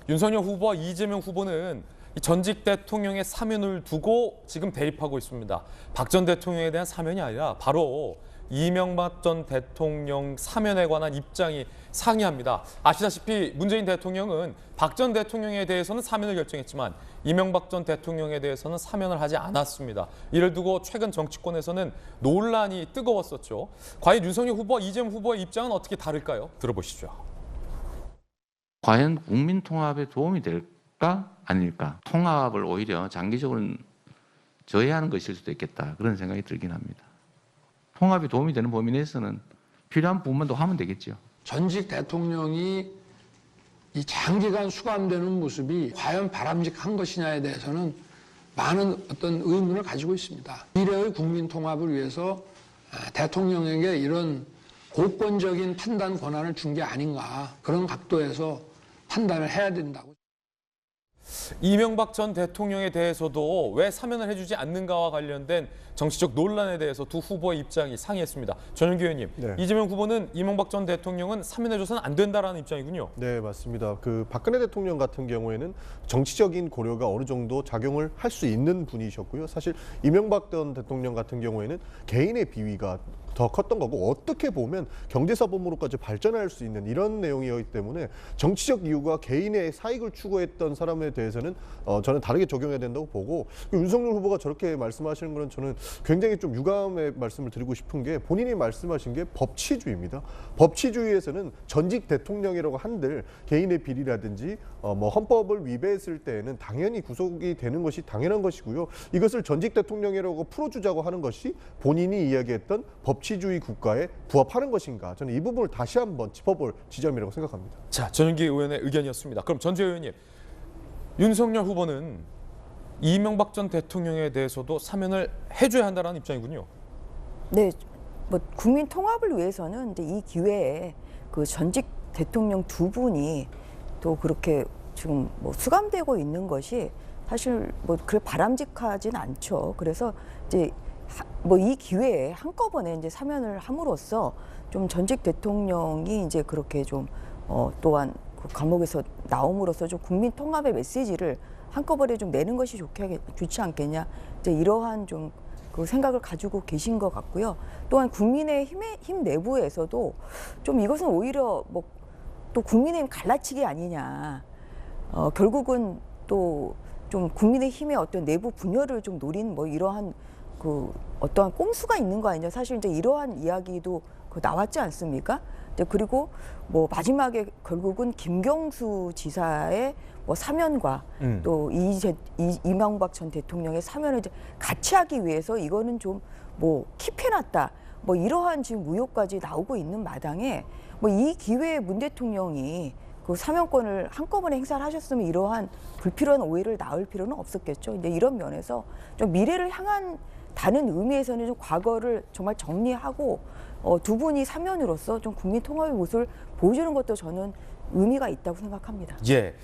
윤석열 후보와 이재명 후보는 전직 대통령의 사면을 두고 지금 대립하고 있습니다. 박 전 대통령에 대한 사면이 아니라 바로 이명박 전 대통령 사면에 관한 입장이 상이합니다. 아시다시피 문재인 대통령은 박 전 대통령에 대해서는 사면을 결정했지만 이명박 전 대통령에 대해서는 사면을 하지 않았습니다. 이를 두고 최근 정치권에서는 논란이 뜨거웠었죠. 과연 윤석열 후보와 이재명 후보의 입장은 어떻게 다를까요? 들어보시죠. 과연 국민 통합에 도움이 될까 아닐까? 통합을 오히려 장기적으로 저해하는 것일 수도 있겠다. 그런 생각이 들긴 합니다. 통합이 도움이 되는 범위 내에서는 필요한 부분만 더 하면 되겠죠. 전직 대통령이 이 장기간 수감되는 모습이 과연 바람직한 것이냐에 대해서는 많은 어떤 의문을 가지고 있습니다. 미래의 국민 통합을 위해서 대통령에게 이런 고권적인 판단 권한을 준 게 아닌가, 그런 각도에서 판단을 해야 된다고. 이명박 전 대통령에 대해서도 왜 사면을 해주지 않는가와 관련된 정치적 논란에 대해서 두 후보의 입장이 상이했습니다. 전현기 의원님, 네. 이재명 후보는 이명박 전 대통령은 사면해줘서는 안 된다라는 입장이군요. 네, 맞습니다. 박근혜 대통령 같은 경우에는 정치적인 고려가 어느 정도 작용을 할 수 있는 분이셨고요. 사실 이명박 전 대통령 같은 경우에는 개인의 비위가 더 컸던 거고, 어떻게 보면 경제사범으로까지 발전할 수 있는 이런 내용이었기 때문에 정치적 이유가 개인의 사익을 추구했던 사람에 대해서는 저는 다르게 적용해야 된다고 보고, 윤석열 후보가 저렇게 말씀하시는 거는 저는 굉장히 좀 유감의 말씀을 드리고 싶은 게, 본인이 말씀하신 게 법치주의입니다. 법치주의에서는 전직 대통령이라고 한들 개인의 비리라든지 헌법을 위배했을 때에는 당연히 구속이 되는 것이 당연한 것이고요. 이것을 전직 대통령이라고 풀어주자고 하는 것이 본인이 이야기했던 법치주의 국가에 부합하는 것인가, 저는 이 부분을 다시 한번 짚어볼 지점이라고 생각합니다. 자, 전현기 의원의 의견이었습니다. 그럼 전재 의원님, 윤석열 후보는 이명박 전 대통령에 대해서도 사면을 해줘야 한다는 입장이군요. 네, 뭐 국민 통합을 위해서는 이제 이 기회에 그 전직 대통령 두 분이 또 그렇게 지금 뭐 수감되고 있는 것이 사실 뭐 그래 바람직하진 않죠. 그래서 이제 뭐 이 기회에 한꺼번에 이제 사면을 함으로써 좀 전직 대통령이 이제 그렇게 좀 또한 그 감옥에서 나옴으로써 좀 국민 통합의 메시지를 한꺼번에 좀 내는 것이 좋지 않겠냐, 이제 이러한 좀 그 생각을 가지고 계신 것 같고요. 또한 국민의힘 내부에서도 좀 이것은 오히려 뭐 또 국민의힘 갈라치기 아니냐, 결국은 또 좀 국민의힘의 어떤 내부 분열을 좀 노린 뭐 이러한 그 어떠한 꼼수가 있는 거 아니냐, 사실 이제 이러한 이야기도 나왔지 않습니까? 그리고 뭐 마지막에 결국은 김경수 지사의 뭐 사면과 또 이명박 전 대통령의 사면을 이제 같이 하기 위해서 이거는 좀 뭐 킵해놨다, 뭐 이러한 지금 의혹까지 나오고 있는 마당에 뭐 이 기회에 문 대통령이 그 사면권을 한꺼번에 행사를 하셨으면 이러한 불필요한 오해를 낳을 필요는 없었겠죠. 이제 이런 면에서 좀 미래를 향한 다른 의미에서는 좀 과거를 정말 정리하고 두 분이 사면으로서 좀 국민 통합의 모습을 보여주는 것도 저는 의미가 있다고 생각합니다. 예.